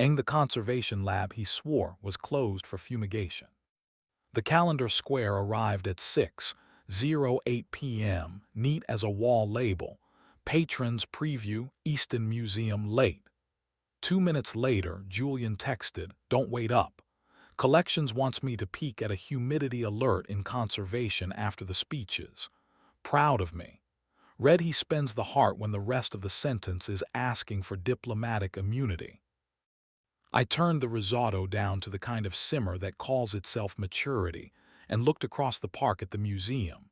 and the conservation lab he swore was closed for fumigation. The calendar square arrived at 6:08 p.m., neat as a wall label. Patrons preview, Easton Museum late. 2 minutes later, Julian texted, "Don't wait up. Collections wants me to peek at a humidity alert in conservation after the speeches. Proud of me." Read he spends the heart when the rest of the sentence is asking for diplomatic immunity. I turned the risotto down to the kind of simmer that calls itself maturity and looked across the park at the museum.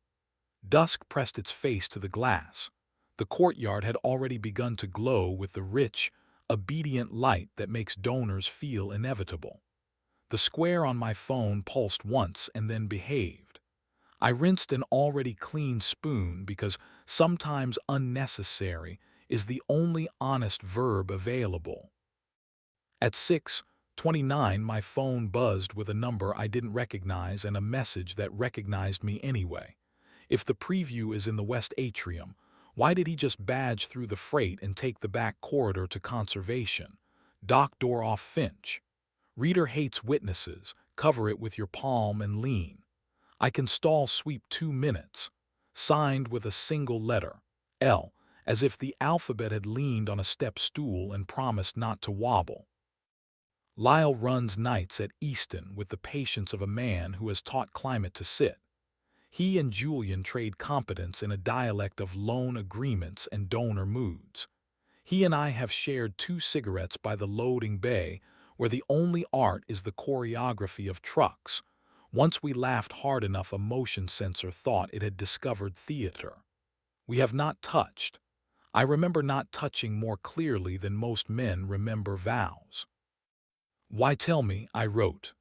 Dusk pressed its face to the glass. The courtyard had already begun to glow with the rich, obedient light that makes donors feel inevitable. The square on my phone pulsed once and then behaved. I rinsed an already clean spoon because sometimes unnecessary is the only honest verb available. At 6:29, my phone buzzed with a number I didn't recognize and a message that recognized me anyway. If the preview is in the West Atrium, why did he just badge through the freight and take the back corridor to conservation? Dock door off Finch. Reader hates witnesses. Cover it with your palm and lean. I can stall sweep 2 minutes. Signed with a single letter, L, as if the alphabet had leaned on a step stool and promised not to wobble. Lyle runs nights at Easton with the patience of a man who has taught climate to sit. He and Julian trade competence in a dialect of loan agreements and donor moods. He and I have shared 2 cigarettes by the loading bay, where the only art is the choreography of trucks. Once we laughed hard enough, a motion sensor thought it had discovered theater. We have not touched. I remember not touching more clearly than most men remember vows. "Why tell me?" I wrote.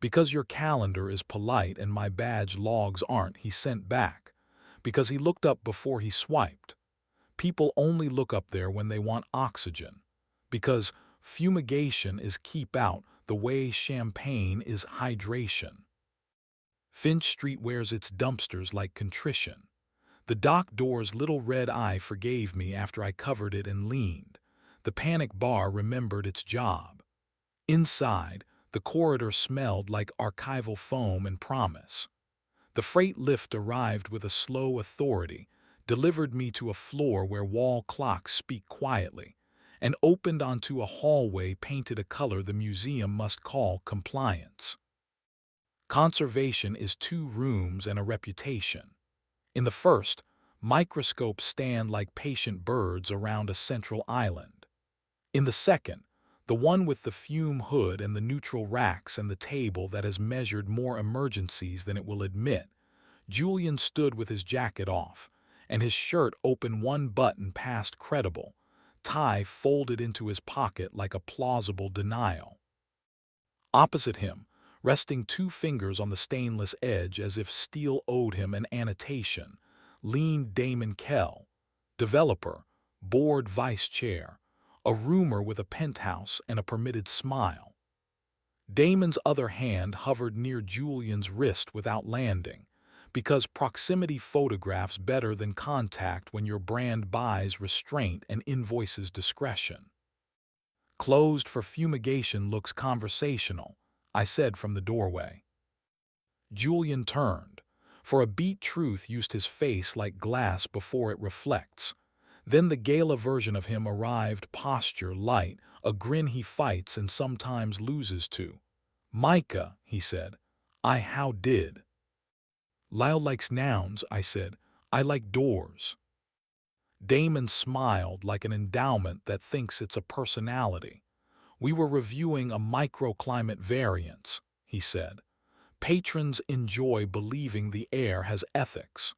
"Because your calendar is polite and my badge logs aren't," he sent back. Because he looked up before he swiped. People only look up there when they want oxygen. Because fumigation is keep out the way champagne is hydration. Finch Street wears its dumpsters like contrition. The dock door's little red eye forgave me after I covered it and leaned. The panic bar remembered its job. Inside, the corridor smelled like archival foam and promise. The freight lift arrived with a slow authority, delivered me to a floor where wall clocks speak quietly, and opened onto a hallway painted a color the museum must call compliance. Conservation is 2 rooms and a reputation. In the first, microscopes stand like patient birds around a central island. In the second, the one with the fume hood and the neutral racks and the table that has measured more emergencies than it will admit, Julian stood with his jacket off, and his shirt open one button past credible, tie folded into his pocket like a plausible denial. Opposite him, resting 2 fingers on the stainless edge as if steel owed him an annotation, leaned Damon Kell, developer, board vice chair, a roomer with a penthouse and a permitted smile. Damon's other hand hovered near Julian's wrist without landing, because proximity photographs better than contact when your brand buys restraint and invoices discretion. "Closed for fumigation looks conversational," I said from the doorway. Julian turned. For a beat, truth used his face like glass before it reflects. Then the gala version of him arrived, posture light, a grin he fights and sometimes loses to. "Micah," he said, how did." "Lyle likes nouns," I said. "I like doors." Damon smiled like an endowment that thinks it's a personality. "We were reviewing a microclimate variance," he said. "Patrons enjoy believing the air has ethics."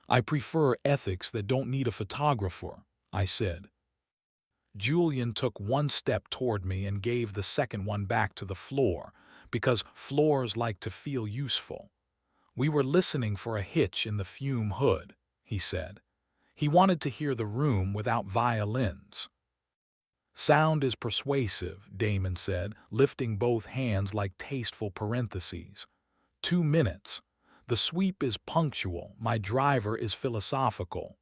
"I prefer ethics that don't need a photographer," I said. Julian took 1 step toward me and gave the second one back to the floor, because floors like to feel useful. "We were listening for a hitch in the fume hood," he said. He wanted to hear the room without violins. "Sound is persuasive," Damon said, lifting both hands like tasteful parentheses. 2 minutes. The sweep is punctual, my driver is philosophical.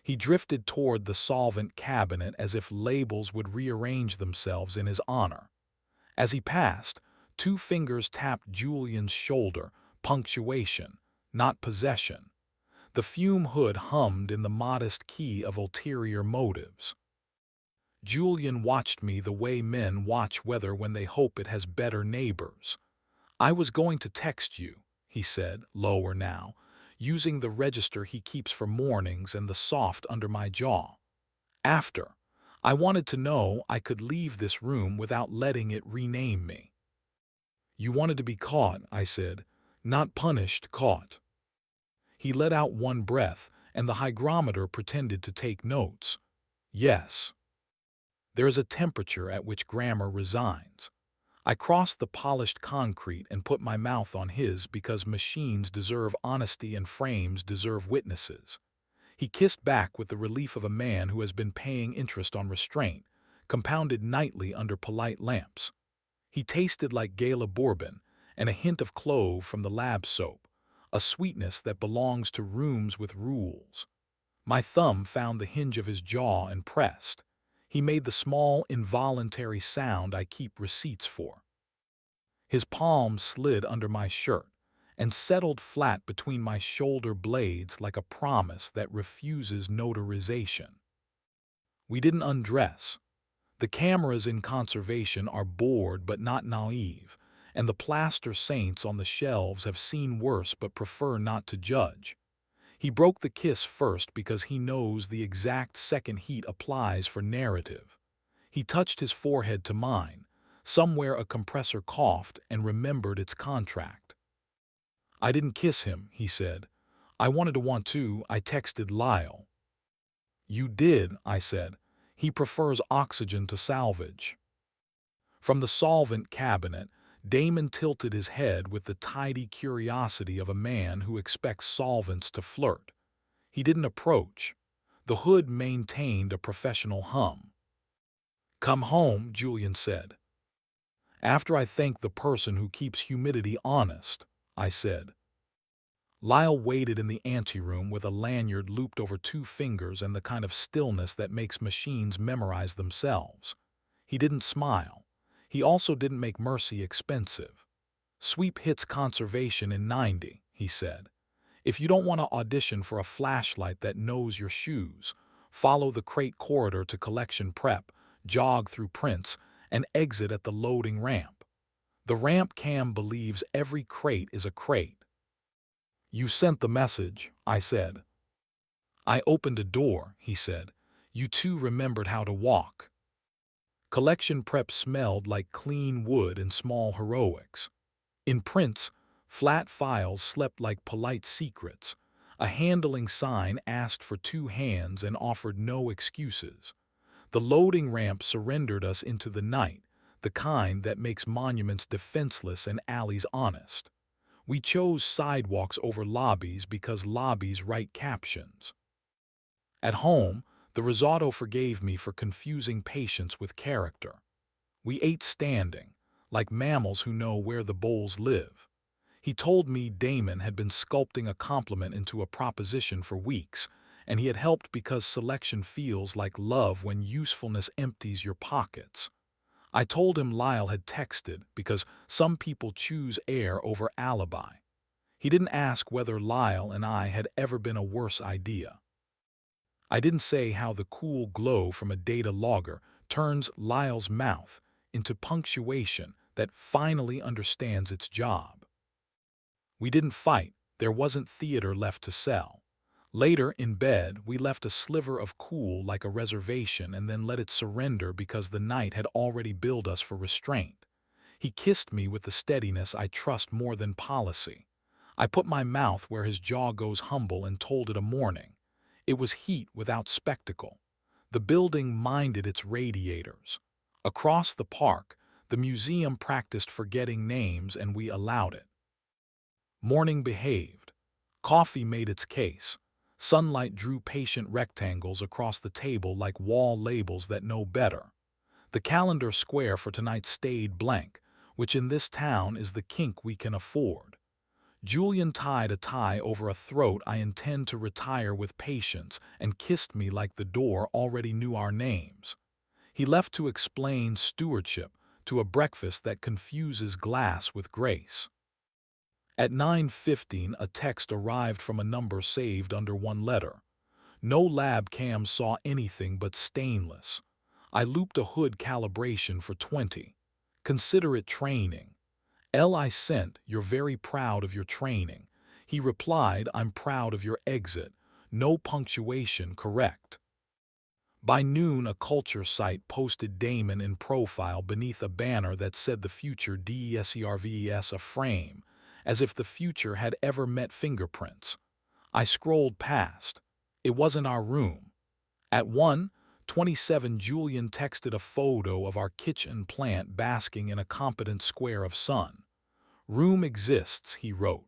He drifted toward the solvent cabinet as if labels would rearrange themselves in his honor. As he passed, two fingers tapped Julian's shoulder, punctuation, not possession. The fume hood hummed in the modest key of ulterior motives. Julian watched me the way men watch weather when they hope it has better neighbors. "I was going to text you," he said, lower now, using the register he keeps for mornings and the soft under my jaw. "After. I wanted to know I could leave this room without letting it rename me." "You wanted to be caught," I said. "Not punished, caught." He let out one breath, and the hygrometer pretended to take notes. "Yes. There is a temperature at which grammar resigns." I crossed the polished concrete and put my mouth on his because machines deserve honesty and frames deserve witnesses. He kissed back with the relief of a man who has been paying interest on restraint, compounded nightly under polite lamps. He tasted like Gala bourbon and a hint of clove from the lab soap, a sweetness that belongs to rooms with rules. My thumb found the hinge of his jaw and pressed. He made the small, involuntary sound I keep receipts for. His palm slid under my shirt and settled flat between my shoulder blades like a promise that refuses notarization. We didn't undress. The cameras in conservation are bored but not naive, and the plaster saints on the shelves have seen worse but prefer not to judge. He broke the kiss first because he knows the exact second heat applies for narrative. He touched his forehead to mine. Somewhere a compressor coughed and remembered its contract. "I didn't kiss him," he said. "I wanted to want to. I texted Lyle." "You did," I said. "He prefers oxygen to salvage." From the solvent cabinet, Damon tilted his head with the tidy curiosity of a man who expects solvents to flirt. He didn't approach. The hood maintained a professional hum. "Come home," Julian said. "After I thank the person who keeps humidity honest," I said. Lyle waited in the anteroom with a lanyard looped over two fingers and the kind of stillness that makes machines memorize themselves. He didn't smile. He also didn't make mercy expensive. "Sweep hits conservation in 90, he said. "If you don't want to audition for a flashlight that knows your shoes, follow the crate corridor to collection prep, jog through prints, and exit at the loading ramp. The ramp cam believes every crate is a crate." "You sent the message," I said. "I opened a door," he said. "You two remembered how to walk." Collection prep smelled like clean wood and small heroics. In prints, flat files slept like polite secrets. A handling sign asked for two hands and offered no excuses. The loading ramp surrendered us into the night, the kind that makes monuments defenseless and alleys honest. We chose sidewalks over lobbies because lobbies write captions. At home, the risotto forgave me for confusing patience with character. We ate standing, like mammals who know where the bowls live. He told me Damon had been sculpting a compliment into a proposition for weeks, and he had helped because selection feels like love when usefulness empties your pockets. I told him Lyle had texted because some people choose air over alibi. He didn't ask whether Lyle and I had ever been a worse idea. I didn't say how the cool glow from a data logger turns Lyle's mouth into punctuation that finally understands its job. We didn't fight. There wasn't theater left to sell. Later, in bed, we left a sliver of cool like a reservation and then let it surrender because the night had already billed us for restraint. He kissed me with the steadiness I trust more than policy. I put my mouth where his jaw goes humble and told it a morning. It was heat without spectacle. The building minded its radiators. Across the park, the museum practiced forgetting names and we allowed it. Morning behaved. Coffee made its case. Sunlight drew patient rectangles across the table like wall labels that know better. The calendar square for tonight stayed blank, which in this town is the kink we can afford. Julian tied a tie over a throat I intend to retire with patience and kissed me like the door already knew our names. He left to explain stewardship to a breakfast that confuses glass with grace. At 9:15, a text arrived from a number saved under one letter. No lab cam saw anything but stainless. I looped a hood calibration for 20. Consider it training. I sent, you're very proud of your training. He replied, I'm proud of your exit. No punctuation correct. By noon, a culture site posted Damon in profile beneath a banner that said the future DESERVES a frame, as if the future had ever met fingerprints. I scrolled past. It wasn't our room. At 1:27, Julian texted a photo of our kitchen plant basking in a competent square of sun. Room exists, he wrote.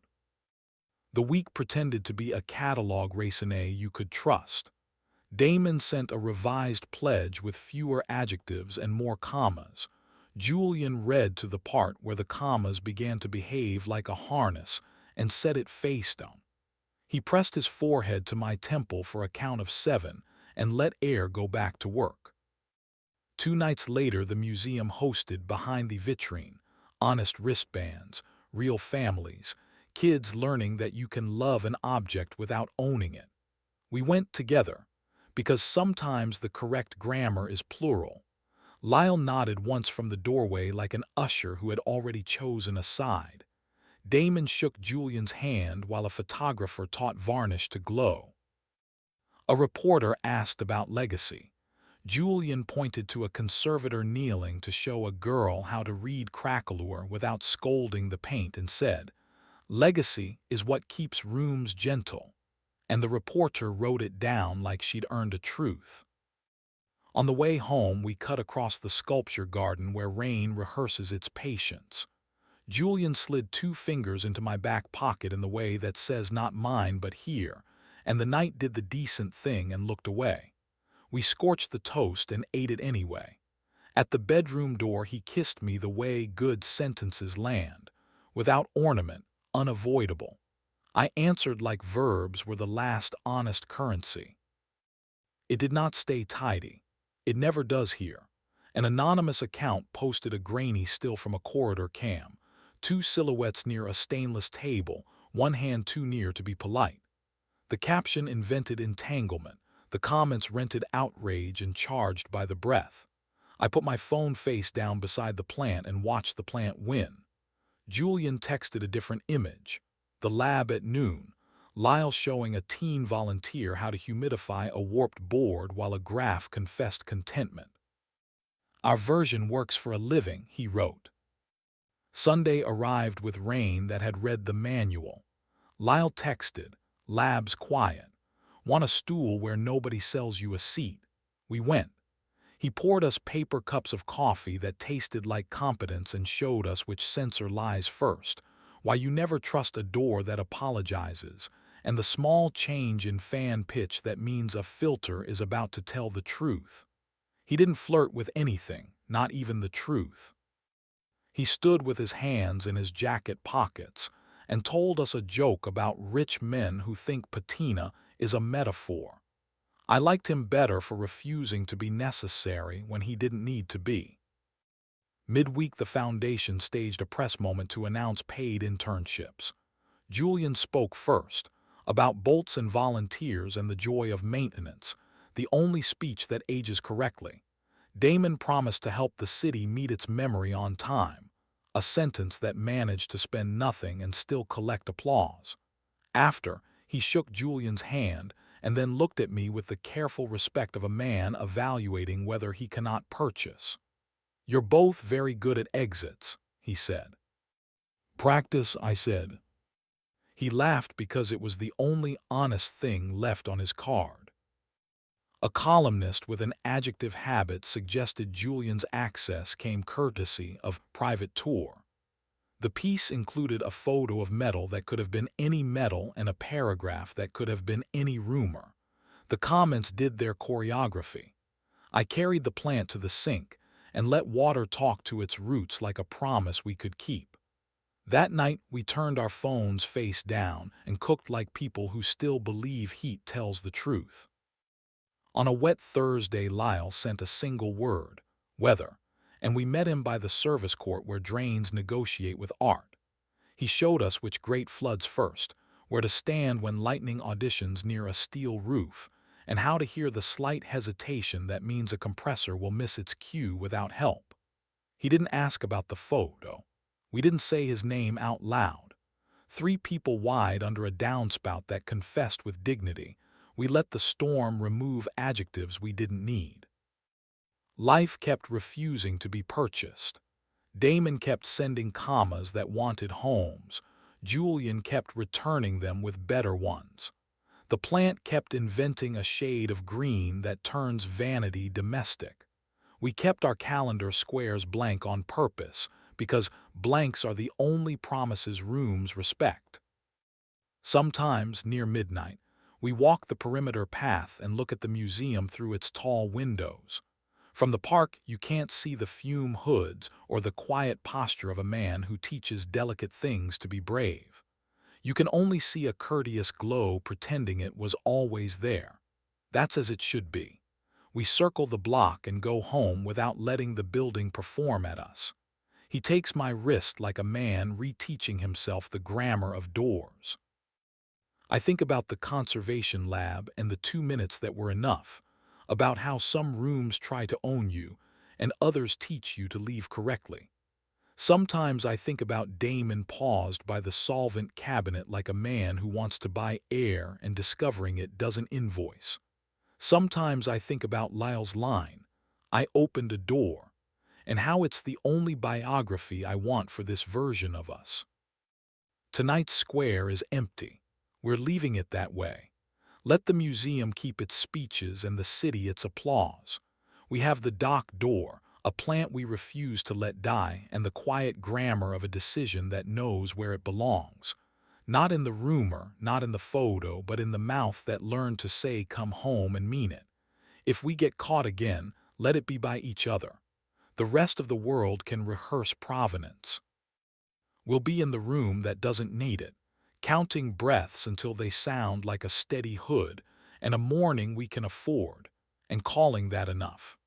The week pretended to be a catalog racine you could trust. Damon sent a revised pledge with fewer adjectives and more commas. Julian read to the part where the commas began to behave like a harness and set it face down. He pressed his forehead to my temple for a count of 7 and let air go back to work. 2 nights later, the museum hosted behind the vitrine, honest wristbands, real families, kids learning that you can love an object without owning it. We went together, because sometimes the correct grammar is plural. Lyle nodded once from the doorway like an usher who had already chosen a side. Damon shook Julian's hand while a photographer taught varnish to glow. A reporter asked about legacy. Julian pointed to a conservator kneeling to show a girl how to read craquelure without scolding the paint and said, "Legacy is what keeps rooms gentle." And the reporter wrote it down like she'd earned a truth. On the way home, we cut across the sculpture garden where rain rehearses its patience. Julian slid 2 fingers into my back pocket in the way that says not mine but here, and the night did the decent thing and looked away. We scorched the toast and ate it anyway. At the bedroom door, he kissed me the way good sentences land, without ornament, unavoidable. I answered like verbs were the last honest currency. It did not stay tidy. It never does here. An anonymous account posted a grainy still from a corridor cam, 2 silhouettes near a stainless table, one hand too near to be polite. The caption invented entanglement, the comments rented outrage and charged by the breath. I put my phone face down beside the plant and watched the plant win. Julian texted a different image. The lab at noon. Lyle showing a teen volunteer how to humidify a warped board while a graph confessed contentment. Our version works for a living, he wrote. Sunday arrived with rain that had read the manual. Lyle texted, "Lab's quiet. Want a stool where nobody sells you a seat?" We went. He poured us paper cups of coffee that tasted like competence and showed us which sensor lies first, why you never trust a door that apologizes, and the small change in fan pitch that means a filter is about to tell the truth. He didn't flirt with anything, not even the truth. He stood with his hands in his jacket pockets and told us a joke about rich men who think patina is a metaphor. I liked him better for refusing to be necessary when he didn't need to be. Midweek, the foundation staged a press moment to announce paid internships. Julian spoke first, about bolts and volunteers and the joy of maintenance, the only speech that ages correctly. Damon promised to help the city meet its memory on time, a sentence that managed to spend nothing and still collect applause. After, he shook Julian's hand and then looked at me with the careful respect of a man evaluating whether he cannot purchase. "You're both very good at exits," he said. "Practice," I said. He laughed because it was the only honest thing left on his card. A columnist with an adjective habit suggested Julian's access came courtesy of private tour. The piece included a photo of metal that could have been any metal and a paragraph that could have been any rumor. The comments did their choreography. I carried the plant to the sink and let water talk to its roots like a promise we could keep. That night, we turned our phones face down and cooked like people who still believe heat tells the truth. On a wet Thursday, Lyle sent a single word, weather, and we met him by the service court where drains negotiate with art. He showed us which grate floods first, where to stand when lightning auditions near a steel roof, and how to hear the slight hesitation that means a compressor will miss its cue without help. He didn't ask about the photo. We didn't say his name out loud. 3 people wide under a downspout that confessed with dignity, we let the storm remove adjectives we didn't need. Life kept refusing to be purchased. Damon kept sending commas that wanted homes. Julian kept returning them with better ones. The plant kept inventing a shade of green that turns vanity domestic. We kept our calendar squares blank on purpose because blanks are the only promises rooms respect. Sometimes, near midnight, we walk the perimeter path and look at the museum through its tall windows. From the park, you can't see the fume hoods or the quiet posture of a man who teaches delicate things to be brave. You can only see a courteous glow pretending it was always there. That's as it should be. We circle the block and go home without letting the building perform at us. He takes my wrist like a man reteaching himself the grammar of doors. I think about the conservation lab and the 2 minutes that were enough, about how some rooms try to own you and others teach you to leave correctly. Sometimes I think about Damon paused by the solvent cabinet like a man who wants to buy air and discovering it doesn't invoice. Sometimes I think about Lyle's line, "I opened a door," and how it's the only biography I want for this version of us. Tonight's square is empty. We're leaving it that way. Let the museum keep its speeches and the city its applause. We have the dock door, a plant we refuse to let die, and the quiet grammar of a decision that knows where it belongs. Not in the rumor, not in the photo, but in the mouth that learned to say come home and mean it. If we get caught again, let it be by each other. The rest of the world can rehearse provenance. We'll be in the room that doesn't need it, counting breaths until they sound like a steady hood and a morning we can afford, and calling that enough.